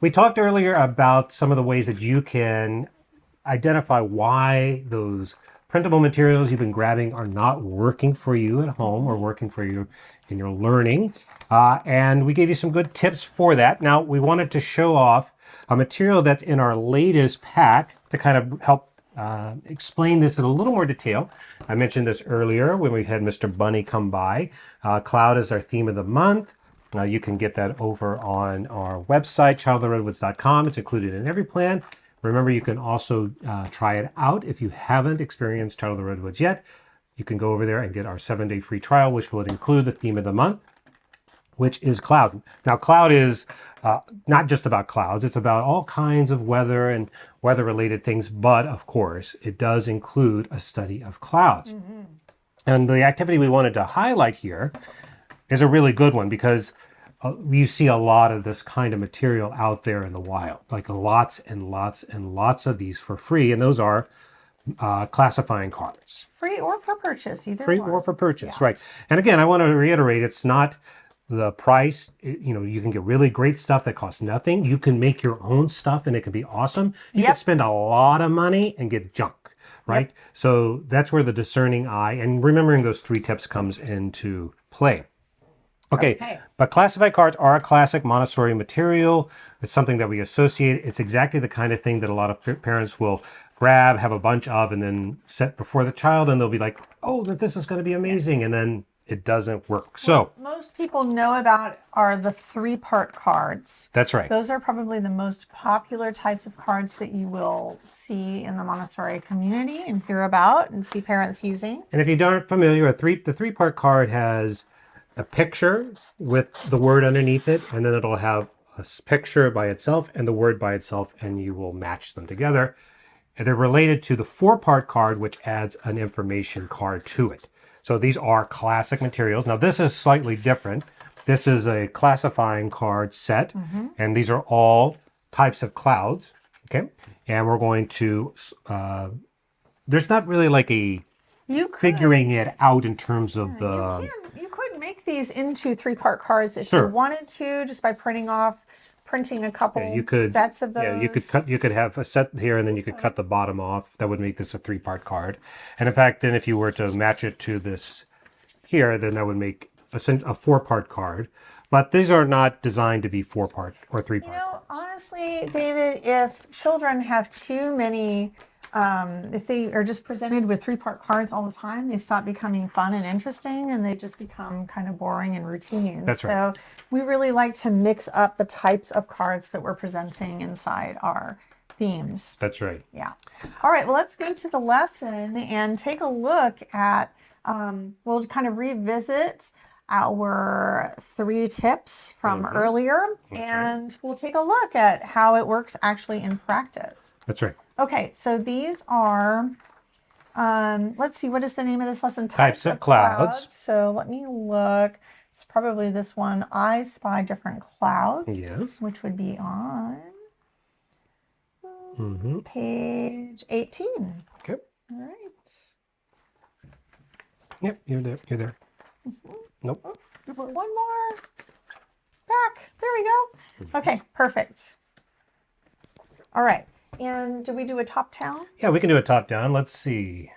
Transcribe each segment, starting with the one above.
We talked earlier about some of the ways that you can identify why those printable materials you've been grabbing are not working for you at home or working for you in your learning. And we gave you some good tips for that. Now, we wanted to show off a material that's in our latest pack to kind of help explain this in a little more detail. I mentioned this earlier when we had Mr. Bunny come by. Cloud is our theme of the month. You can get that over on our website, childoftheredwoods.com. It's included in every plan. Remember, you can also try it out if you haven't experienced Child of the Redwoods yet. You can go over there and get our 7-day free trial, which will include the theme of the month, which is cloud. Now, cloud is not just about clouds. It's about all kinds of weather and weather-related things. But, of course, it does include a study of clouds. And the activity we wanted to highlight here is a really good one because you see a lot of this kind of material out there in the wild, like lots and lots and lots of these for free. And those are classifying cards. Free or for purchase, either Free one. or for purchase, right. And again, I want to reiterate, it's not the price. You can get really great stuff that costs nothing. You can make your own stuff and it can be awesome. You can spend a lot of money and get junk. Right? So that's where the discerning eye and remembering those 3 tips comes into play. Okay, but classified cards are a classic Montessori material. It's something that we associate. It's exactly the kind of thing that a lot of parents will grab, have a bunch of, and then set before the child, and they'll be like, oh, this is going to be amazing, and then it doesn't work. So most people know about are the 3-part cards. That's right. Those are probably the most popular types of cards that you will see in the Montessori community and hear about and see parents using. And if you aren't familiar, the 3-part card has a picture with the word underneath it, and then it'll have a picture by itself and the word by itself, and you will match them together. And they're related to the 4-part card, which adds an information card to it. So these are classic materials. Now, this is slightly different. This is a classifying card set, and these are all types of clouds, okay? And we're going to, there's not really like a figuring it out in terms of the... You could make these into 3-part cards if you wanted to, just by printing a couple sets of those. Yeah, you could have a set here and then you could cut the bottom off. That would make this a 3-part card. And in fact, then if you were to match it to this here, then that would make a 4-part card. But these are not designed to be 4-part or 3-part. Honestly, David, if children have too many, if they are just presented with 3-part cards all the time, they stop becoming fun and interesting, and they just become kind of boring and routine. That's right. So we really like to mix up the types of cards that we're presenting inside our themes. That's right. Yeah. All right, well, let's go to the lesson and take a look at, we'll kind of revisit our 3 tips from earlier, and we'll take a look at how it works actually in practice. That's right. Okay, so these are, let's see, what is the name of this lesson? Types of clouds. So let me look. It's probably this one, I Spy Different Clouds. Yes. Which would be on page 18. Okay. All right. Yep, you're there. You're there. Nope. Oh, one more. Back. There we go. Okay, perfect. All right. And do we do a top-down? Yeah, we can do a top-down. Let's see.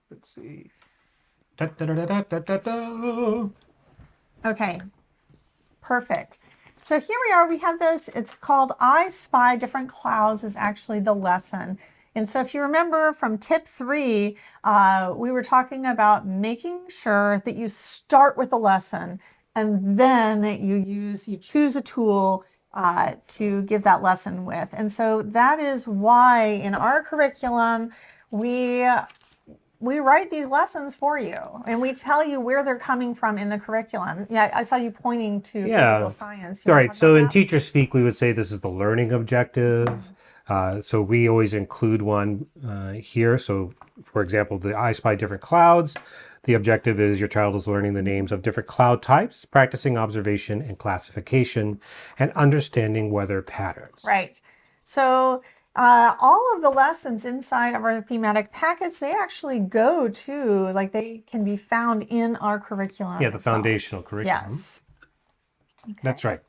Let's see. Da, da, da, da, da, da, da. Okay, perfect. So here we are. We have this. It's called I Spy Different Clouds is actually the lesson. And so if you remember from tip 3, we were talking about making sure that you start with the lesson and then you choose a tool to give that lesson with. And so that is why in our curriculum, we write these lessons for you and we tell you where they're coming from in the curriculum. Yeah, I saw you pointing to physical science. All right. So in teacher speak, we would say this is the learning objective. So we always include one here. So for example, the I Spy Different Clouds. The objective is your child is learning the names of different cloud types, practicing observation and classification, and understanding weather patterns. Right. So all of the lessons inside of our thematic packets, they actually go to, like they can be found in our curriculum. Yeah, the foundational curriculum. Yes. Okay. That's right.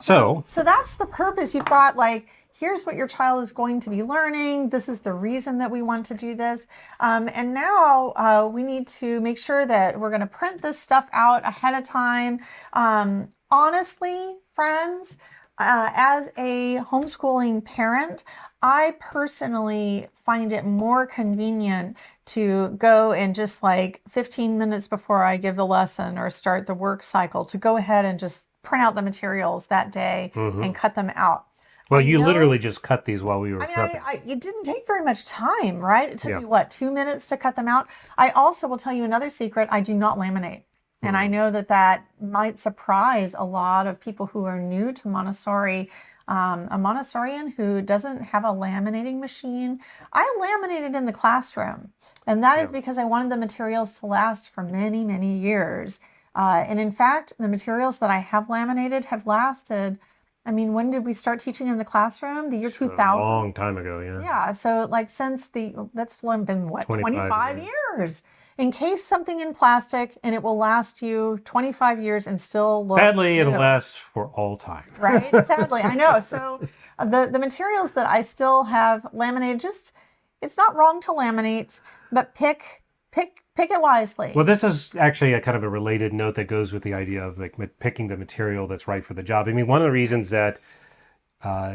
So So that's the purpose. You've got like, here's what your child is going to be learning. This is the reason that we want to do this. And now we need to make sure that we're going to print this stuff out ahead of time. Honestly, friends, as a homeschooling parent, I personally find it more convenient to go and just like 15 minutes before I give the lesson or start the work cycle to go ahead and just print out the materials that day and cut them out. well, you literally just cut these while we were prepping. It didn't take very much time, right? It took Yeah. me, what, 2 minutes to cut them out? I also will tell you another secret. I do not laminate. And I know that that might surprise a lot of people who are new to Montessori. A Montessorian who doesn't have a laminating machine, I laminated in the classroom. And that is because I wanted the materials to last for many, many years. And in fact, the materials that I have laminated have lasted. I mean, when did we start teaching in the classroom? The year 2000. A long time ago, yeah. Yeah, so like since that's been what, 25 years. Encase something in plastic and it will last you 25 years and still look Sadly, it'll new. last for all time. Right? Sadly, I know. So the materials that I still have laminated, just, it's not wrong to laminate, but pick it wisely. Well, this is actually a kind of a related note that goes with the idea of like picking the material that's right for the job. I mean, one of the reasons that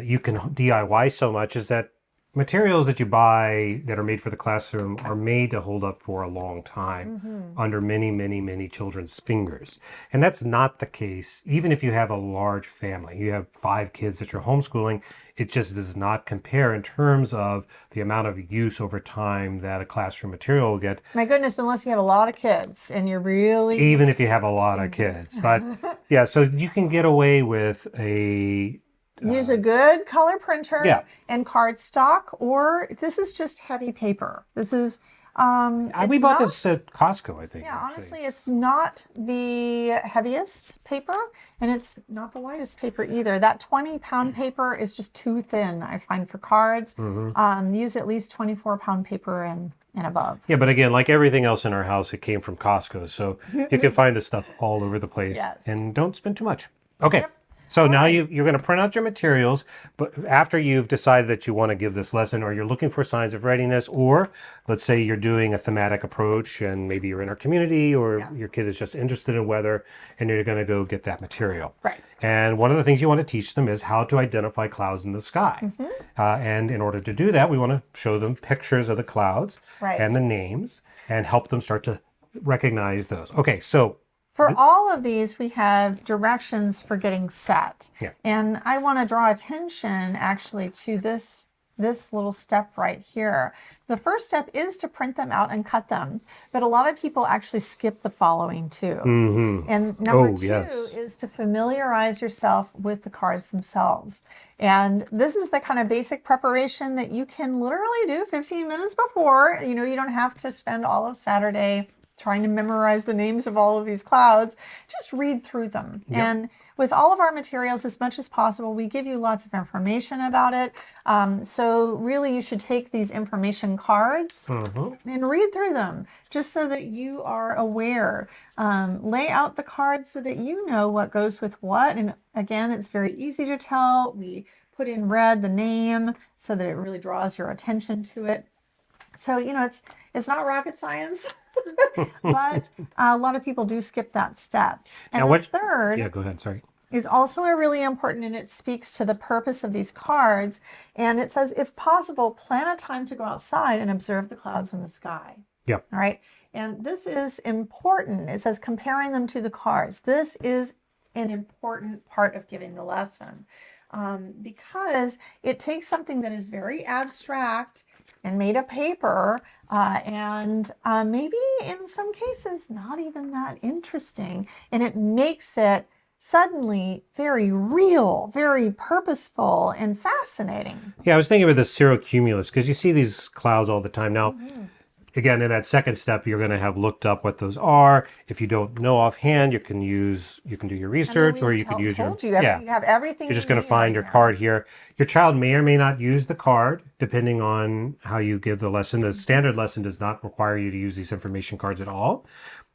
you can DIY so much is that materials that you buy that are made for the classroom are made to hold up for a long time under many, many, many children's fingers. And that's not the case. Even if you have a large family, you have 5 kids that you're homeschooling, it just does not compare in terms of the amount of use over time that a classroom material will get. My goodness, unless you have a lot of kids and you're really... Even if you have a lot of kids. But yeah, so you can get away with Use a good color printer Yeah. and cardstock, or this is just heavy paper. This is, we bought this at Costco, I think. yeah, actually. honestly, it's not the heaviest paper and it's not the lightest paper either. That 20-pound paper is just too thin, I find, for cards. Use at least 24-pound paper and above. Yeah, but again, like everything else in our house, it came from Costco. So you can find this stuff all over the place. Yes. And don't spend too much. Okay. So now you're going to print out your materials, but after you've decided that you want to give this lesson or you're looking for signs of readiness, or let's say you're doing a thematic approach and maybe you're in our community or your kid is just interested in weather and you're going to go get that material. Right. And one of the things you want to teach them is how to identify clouds in the sky. And in order to do that, we want to show them pictures of the clouds and the names and help them start to recognize those. Okay, so for all of these, we have directions for getting set. Yeah. And I want to draw attention actually to this little step right here. The first step is to print them out and cut them. But a lot of people actually skip the following two. And number two is to familiarize yourself with the cards themselves. And this is the kind of basic preparation that you can literally do 15 minutes before. You know, you don't have to spend all of Saturday trying to memorize the names of all of these clouds. Just read through them. And with all of our materials, as much as possible, we give you lots of information about it. So really you should take these information cards and read through them just so that you are aware. Lay out the cards so that you know what goes with what. And again, it's very easy to tell. We put in red the name so that it really draws your attention to it. So, you know, it's not rocket science. But a lot of people do skip that step. And now the third go ahead, sorry. is also a really important, and it speaks to the purpose of these cards. And it says, if possible, plan a time to go outside and observe the clouds in the sky. Yeah. All right. And this is important. It says comparing them to the cards. This is an important part of giving the lesson because it takes something that is very abstract and made of paper, and maybe in some cases not even that interesting. And it makes it suddenly very real, very purposeful, and fascinating. Yeah, I was thinking about the cirrocumulus because you see these clouds all the time. Now, again, in that second step, you're going to have looked up what those are. If you don't know offhand, you can do your research, or you could use your you have everything. You're just going to find your card here. Your child may or may not use the card, depending on how you give the lesson. The standard lesson does not require you to use these information cards at all,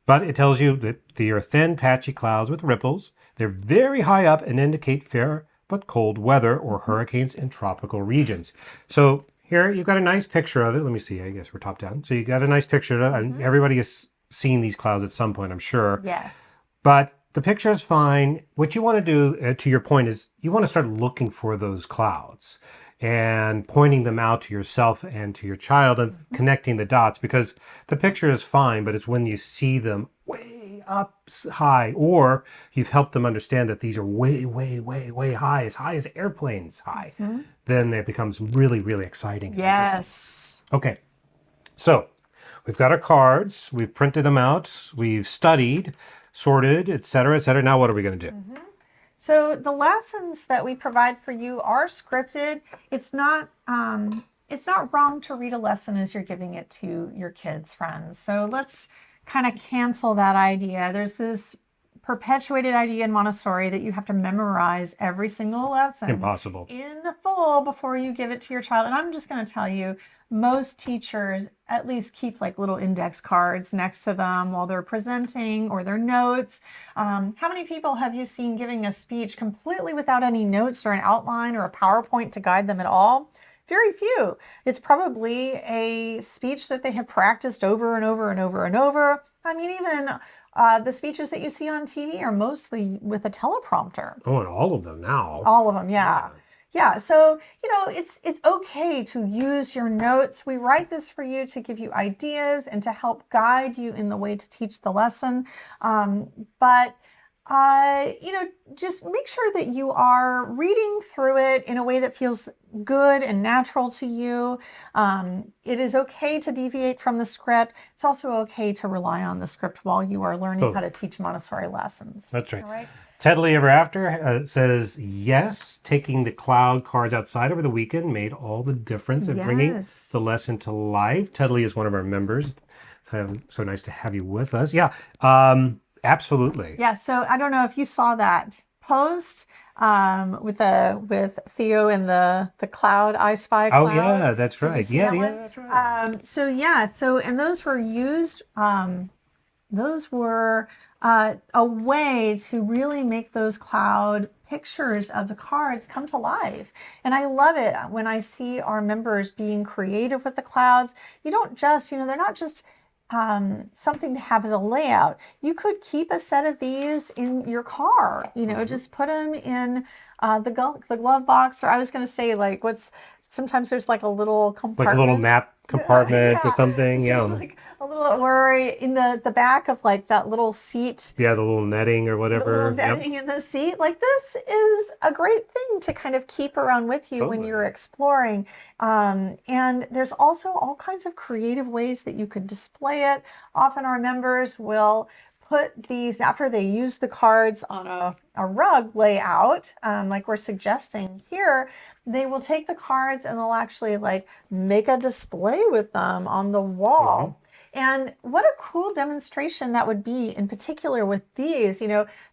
but it tells you that they are thin, patchy clouds with ripples. They're very high up and indicate fair but cold weather or hurricanes in tropical regions. So here you've got a nice picture of it. Let me see. I guess we're top down. So you got a nice picture of it. And everybody has seen these clouds at some point, I'm sure. Yes. But the picture is fine. What you want to do, to your point, is you want to start looking for those clouds and pointing them out to yourself and to your child and connecting the dots, because the picture is fine, but it's when you see them way up high, or you've helped them understand that these are way, way, way, way high as airplanes high, then it becomes really, really exciting. Yes. Okay, so we've got our cards, we've printed them out, we've studied, sorted, etc., etc. Now what are we going to do? So the lessons that we provide for you are scripted. It's not wrong to read a lesson as you're giving it to your kids' friends. So let's kind of cancel that idea. There's this perpetuated idea in Montessori that you have to memorize every single lesson. Impossible. In full before you give it to your child. And I'm just going to tell you, most teachers at least keep like little index cards next to them while they're presenting or their notes. How many people have you seen giving a speech completely without any notes or an outline or a PowerPoint to guide them at all? Very few. It's probably a speech that they have practiced over and over and over and over. I mean, even the speeches that you see on TV are mostly with a teleprompter. Oh, and all of them now. All of them, yeah. Yeah, so, it's okay to use your notes. We write this for you to give you ideas and to help guide you in the way to teach the lesson. But just make sure that you are reading through it in a way that feels good and natural to you. It is okay to deviate from the script. It's also okay to rely on the script while you are learning how to teach Montessori lessons. That's right. All right? Tedley Ever After says, yes, taking the cloud cards outside over the weekend made all the difference in bringing the lesson to life. Tedley is one of our members. So nice to have you with us. Yeah, absolutely. Yeah, so I don't know if you saw that post with Theo and the cloud, I Spy cloud. Oh, yeah, that's right. Yeah, that's right. So and those were used, those were a way to really make those cloud pictures of the cards come to life. And I love it when I see our members being creative with the clouds. You don't just, they're not just something to have as a layout. You could keep a set of these in your car, just put them in the glove box, or I was going to say sometimes there's like a little compartment. Like a little map compartment or something. Yeah. Like a little, or in the back of like that little seat. Yeah, the little netting or whatever. The little netting in the seat. Like this is a great thing to kind of keep around with you when you're exploring. And there's also all kinds of creative ways that you could display it. Often our members will put these, after they use the cards on a rug layout, like we're suggesting here, they will take the cards and they'll actually make a display with them on the wall. And what a cool demonstration that would be, in particular with these.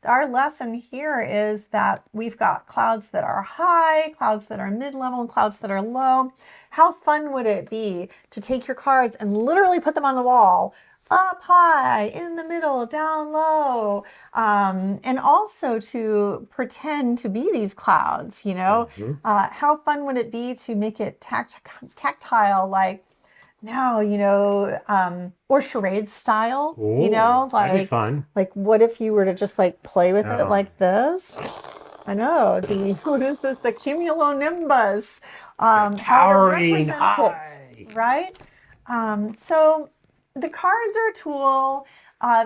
Our lesson here is that we've got clouds that are high, clouds that are mid-level, and clouds that are low. How fun would it be to take your cards and literally put them on the wall, up high, in the middle, down low, and also to pretend to be these clouds, How fun would it be to make it tactile, or charade style, that'd be fun. Like what if you were to just play with it like this? I know, what is this? The cumulonimbus. Towering high. Right? So the cards are a tool.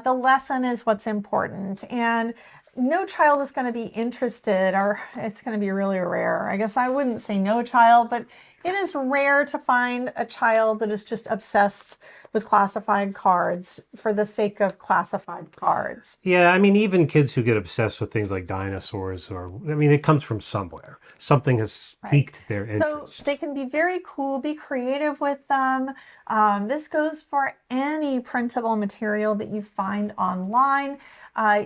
The lesson is what's important. And no child is going to be interested, or it's going to be really rare. I guess I wouldn't say no child, but it is rare to find a child that is just obsessed with classified cards for the sake of classified cards. Yeah, I mean, even kids who get obsessed with things like dinosaurs, it comes from somewhere. Something has piqued their interest. So they can be very cool, be creative with them. This goes for any printable material that you find online.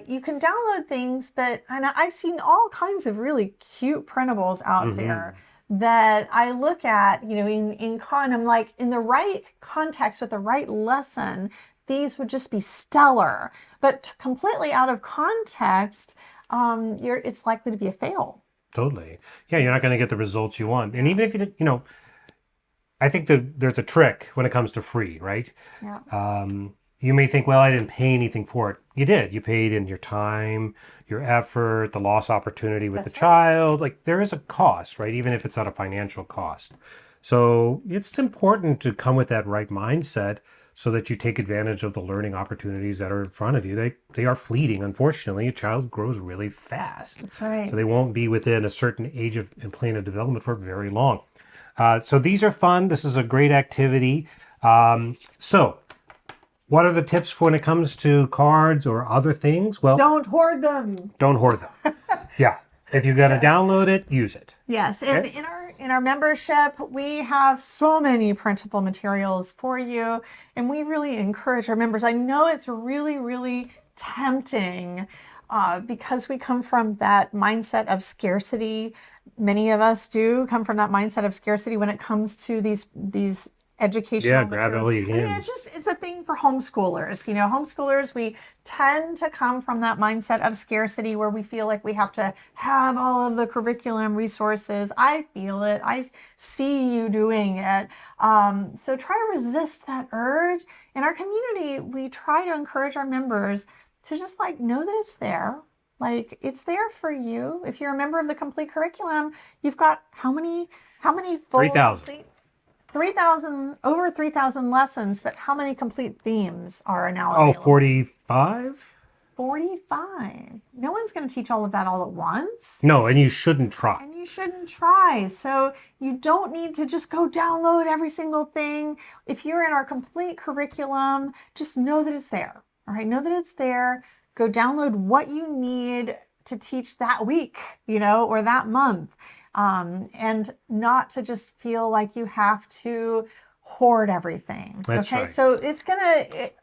You can download things, and I've seen all kinds of really cute printables out there that I look at, I'm like, in the right context with the right lesson, these would just be stellar. But completely out of context, it's likely to be a fail. Totally. Yeah, you're not going to get the results you want. And even if I think that there's a trick when it comes to free, right? Yeah. You may think, well, I didn't pay anything for it. You did. You paid in your time, your effort, the lost opportunity with the That's right. child. Like there is a cost, right? Even if it's not a financial cost. So it's important to come with that right mindset so that you take advantage of the learning opportunities that are in front of you. They are fleeting. Unfortunately, a child grows really fast. That's right. So they won't be within a certain age of and plane of development for very long. So these are fun. This is a great activity. So what are the tips for when it comes to cards or other things? Well, Don't hoard them. don't hoard them. Yeah. If you're going to download it, use it. Yes, and Okay. in our membership, we have so many printable materials for you, and we really encourage our members. I know it's really, really tempting because we come from that mindset of scarcity. Many of us do come from that mindset of scarcity when it comes to these educational Yeah, grab it all you materials. I mean, can. it's a thing for homeschoolers. Homeschoolers, we tend to come from that mindset of scarcity where we feel like we have to have all of the curriculum resources. I feel it. I see you doing it. So try to resist that urge. In our community, we try to encourage our members to just know that it's there. Like it's there for you. If you're a member of the complete curriculum, you've got how many full 3,000. complete 3,000, over 3,000 lessons, but how many complete themes are now Oh, available? 45? 45. No one's going to teach all of that all at once. No, and you shouldn't try. And you shouldn't try. So you don't need to just go download every single thing. If you're in our complete curriculum, just know that it's there. All right, know that it's there. Go download what you need to teach that week, or that month. And not to just feel like you have to hoard everything. That's okay, right. so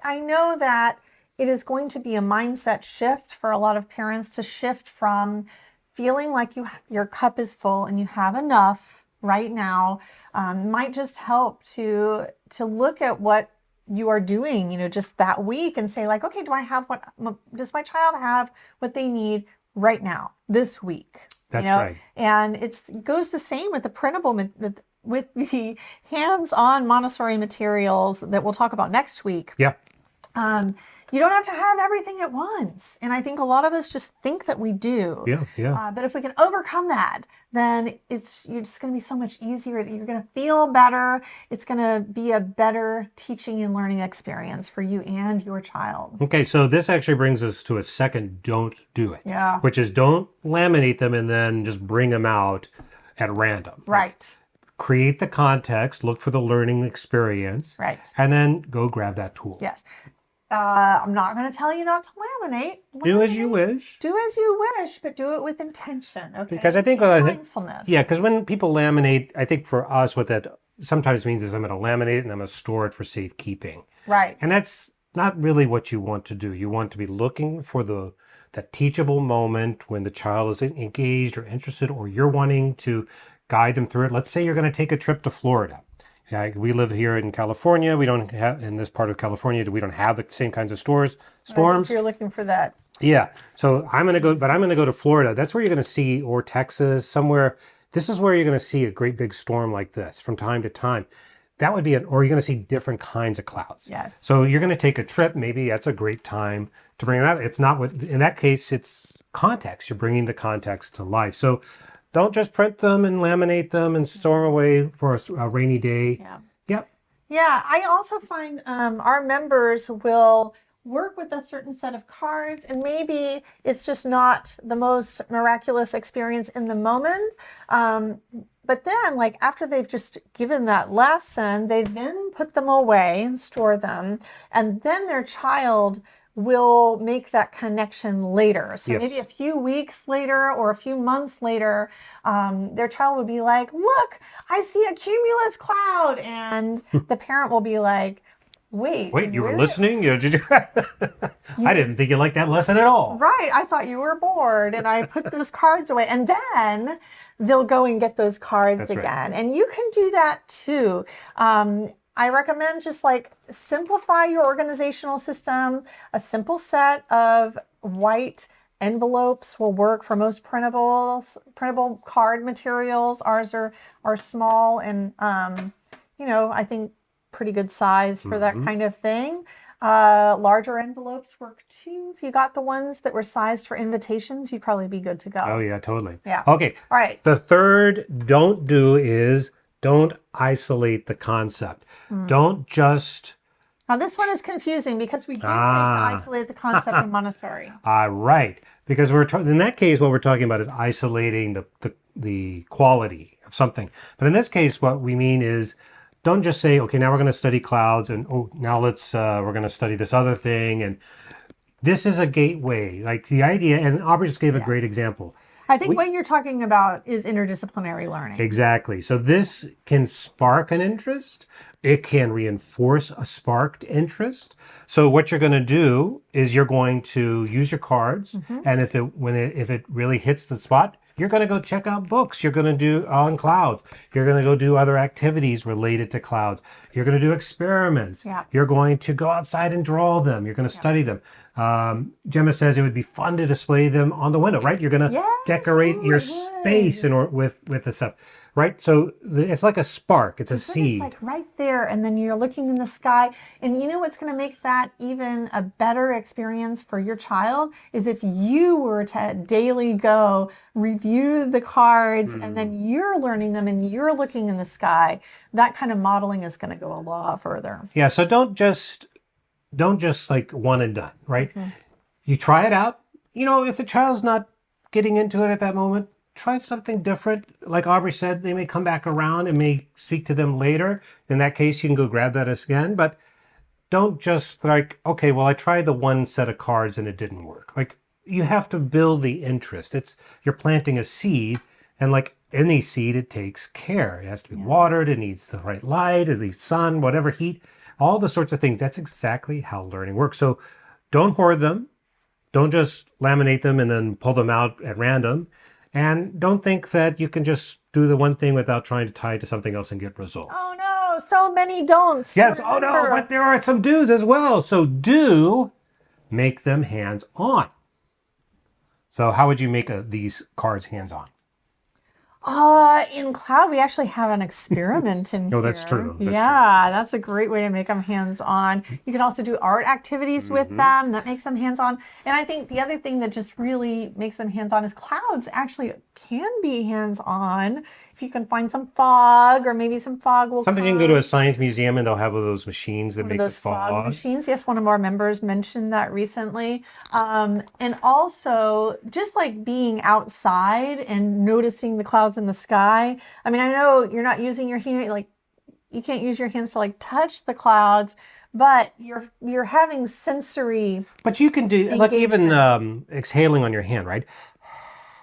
I know that it is going to be a mindset shift for a lot of parents to shift from feeling like your cup is full and you have enough right now. Might just help to look at what you are doing, just that week and say like, okay, does my child have what they need right now, this week? That's right. And it goes the same with the printable, with the hands-on Montessori materials that we'll talk about next week. Yeah. You don't have to have everything at once. And I think a lot of us just think that we do. Yeah. But if we can overcome that, then you're just going to be so much easier. You're going to feel better. It's going to be a better teaching and learning experience for you and your child. Okay, so this actually brings us to a second don't do it. Yeah. Which is don't laminate them and then just bring them out at random. Right. Create the context, look for the learning experience. Right. And then go grab that tool. Yes. I'm not going to tell you not to laminate. Do as you wish. Do as you wish, but do it with intention. Okay. Because I think mindfulness. Yeah, because when people laminate, I think for us what that sometimes means is I'm going to laminate it and I'm going to store it for safekeeping. Right. And that's not really what you want to do. You want to be looking for that teachable moment when the child is engaged or interested, or you're wanting to guide them through it. Let's say you're going to take a trip to Florida. Yeah, we live here in California. We don't have, in this part of California, we don't have the same kinds of storms. If you're looking for that. Yeah. So I'm going to go to Florida. That's where you're going to see, or Texas, somewhere. This is where you're going to see a great big storm like this from time to time. That would be or you're going to see different kinds of clouds. Yes. So you're going to take a trip. Maybe that's a great time to bring that. It's not in that case, it's context. You're bringing the context to life. So don't just print them and laminate them and store them away for a rainy day. Yeah. Yep. Yeah. I also find our members will work with a certain set of cards, and maybe it's just not the most miraculous experience in the moment. But then, after they've just given that lesson, they then put them away and store them, and then their child will make that connection later. So maybe a few weeks later or a few months later, their child will be like, look, I see a cumulus cloud. And the parent will be like, wait, you were listening? Did you? I didn't think you liked that lesson at all. Right. I thought you were bored, and I put those cards away. And then they'll go and get those cards again. Right. And you can do that too. I recommend just simplify your organizational system, a simple set of white envelopes will work for most printable card materials. Ours are small and, I think pretty good size for that kind of thing. Larger envelopes work too. If you got the ones that were sized for invitations, you'd probably be good to go. Oh, yeah, totally. Yeah. Okay. All right. The third don't do is don't isolate the concept. Don't just... Now, this one is confusing because we do say to isolate the concept in Montessori. Right. Because in that case, what we're talking about is isolating the quality of something. But in this case, what we mean is don't just say, okay, now we're going to study clouds, and now we're going to study this other thing. And this is a gateway. Like the idea, and Aubrey just gave a great example. I think what you're talking about is interdisciplinary learning. Exactly. So this can spark an interest. It can reinforce a sparked interest. So what you're going to do is you're going to use your cards, and if it really hits the spot, you're going to go check out books. You're going to do on clouds. You're going to go do other activities related to clouds. You're going to do experiments. Yeah. You're going to go outside and draw them. You're going to study them. Gemma says it would be fun to display them on the window, right? You're going to decorate your space with the stuff, right? So it's like a spark. It's a seed. It's like right there, and then you're looking in the sky. And you know what's going to make that even a better experience for your child is if you were to daily go review the cards, and then you're learning them and you're looking in the sky. That kind of modeling is going to go a lot further. Yeah. So don't just like one and done, right? You try it out. If the child's not getting into it at that moment, try something different. Like Aubrey said, they may come back around and may speak to them later. In that case, you can go grab that again. But don't just like, okay, well, I tried the one set of cards and it didn't work. Like, you have to build the interest. You're planting a seed, and like any seed, it takes care. It has to be watered. It needs the right light, it needs sun, whatever heat, all the sorts of things. That's exactly how learning works. So don't hoard them. Don't just laminate them and then pull them out at random. And don't think that you can just do the one thing without trying to tie it to something else and get results. Oh no, so many don'ts. Yes, oh no, but there are some do's as well. So do make them hands-on. So how would you make these cards hands-on? In Cloud, we actually have an experiment in here. Oh, that's true. That's a great way to make them hands-on. You can also do art activities with them. That makes them hands-on. And I think the other thing that just really makes them hands-on is clouds actually can be hands-on. If you can find some fog, or maybe some fog will Sometimes you can go to a science museum and they'll have those machines that make those the fog. fog machines. Yes, one of our members mentioned that recently. And also just like being outside and noticing the clouds in the sky. I mean, I know you're not using your hand, like you can't use your hands to like touch the clouds, but you're having sensory. But you can do like even exhaling on your hand, right?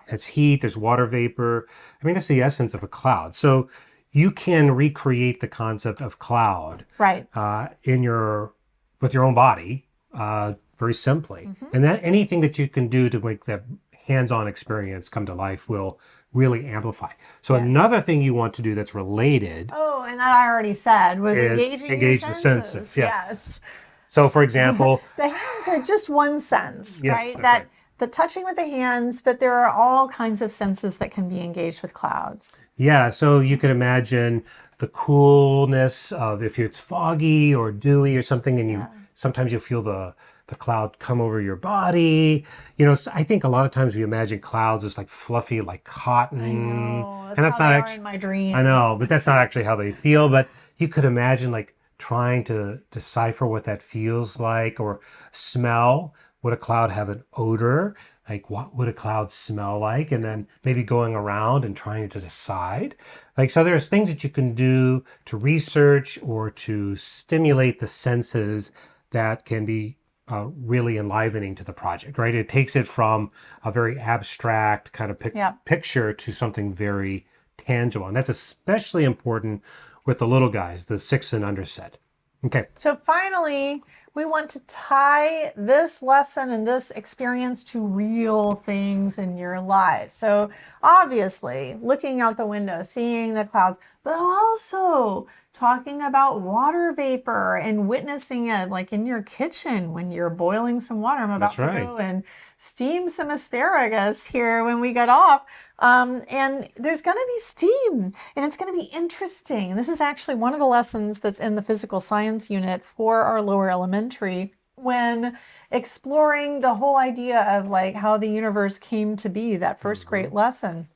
It's heat, there's water vapor. I mean, that's the essence of a cloud. So you can recreate the concept of cloud Right. With your own body very simply. And that anything that you can do to make that hands-on experience come to life will really amplify. So another thing you want to do that's related. Oh, and that I already said was engage the senses. Yeah. Yes. So for example, the hands are just one sense, Yes, right? that's That right. the touching with the hands, but there are all kinds of senses that can be engaged with clouds. yeah, so you can imagine the coolness of if it's foggy or dewy or something, and sometimes you feel the cloud come over your body. So I think a lot of times we imagine clouds as like fluffy, like cotton. I know. And that's how not they actually are in my dreams. I know, but that's not actually how they feel. But you could imagine like trying to decipher what that feels like, or smell. Would a cloud have an odor? Like, what would a cloud smell like? And then maybe going around and trying to decide. Like, so there's things that you can do to research or to stimulate the senses that can be really enlivening to the project, right? It takes it from a very abstract kind of picture to something very tangible. And that's especially important with the little guys, the 6 and under set. Okay. So finally, we want to tie this lesson and this experience to real things in your life. So obviously, looking out the window, seeing the clouds, but also talking about water vapor and witnessing it like in your kitchen when you're boiling some water. I'm about That's to right. go and steam some asparagus here when we get off. And there's going to be steam and it's going to be interesting. This is actually one of the lessons that's in the physical science unit for our lower elementary when exploring the whole idea of like how the universe came to be, that first great lesson.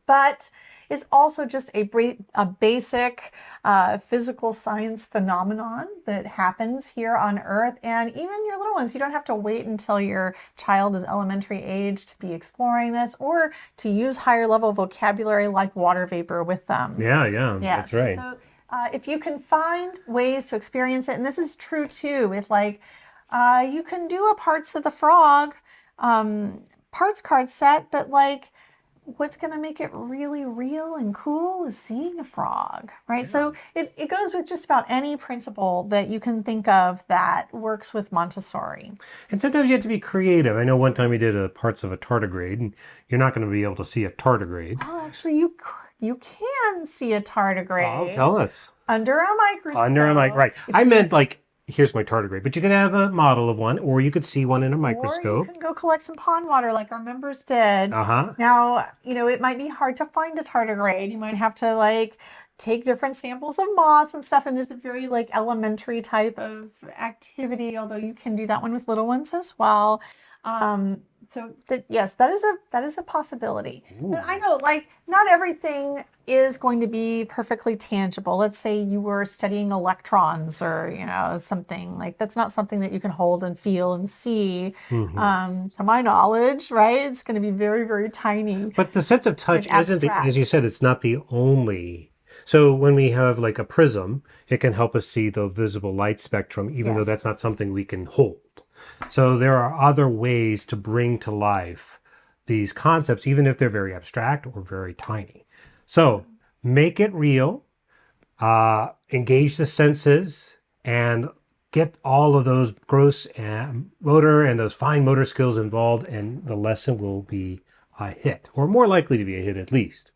But it's also just a basic physical science phenomenon that happens here on Earth. And even your little ones, you don't have to wait until your child is elementary age to be exploring this or to use higher level vocabulary like water vapor with them. Yeah, yeah, that's Yes. And right. so if you can find ways to experience it, and this is true too with like, you can do a parts of the frog parts card set, but like, what's going to make it really real and cool is seeing a frog, right? So it goes with just about any principle that you can think of that works with Montessori. And sometimes you have to be creative. I know one time we did a parts of a tardigrade, and you're not going to be able to see a tardigrade. Well, actually, you can see a Oh, tardigrade tell us. under a microscope. Under a mic, right. I meant like, here's my tardigrade, but you could have a model of one, or you could see one in a Or you microscope. can go collect some pond water like our members did. Uh-huh. Now, it might be hard to find a tardigrade. You might have to like take different samples of moss and stuff, and there's a very like elementary type of activity, although you can do that one with little ones as well. So that yes, that is a possibility. But I know like not everything is going to be perfectly tangible. Let's say you were studying electrons or something like that's not something that you can hold and feel and see. To my knowledge, right? It's going to be very, very tiny. But the sense of touch and isn't, abstract. as you said, it's not the only. So when we have like a prism, it can help us see the visible light spectrum, even though that's Yes. not something we can hold. So there are other ways to bring to life these concepts, even if they're very abstract or very tiny. So make it real, engage the senses, and get all of those gross motor and those fine motor skills involved, and the lesson will be a hit, or more likely to be a hit at least.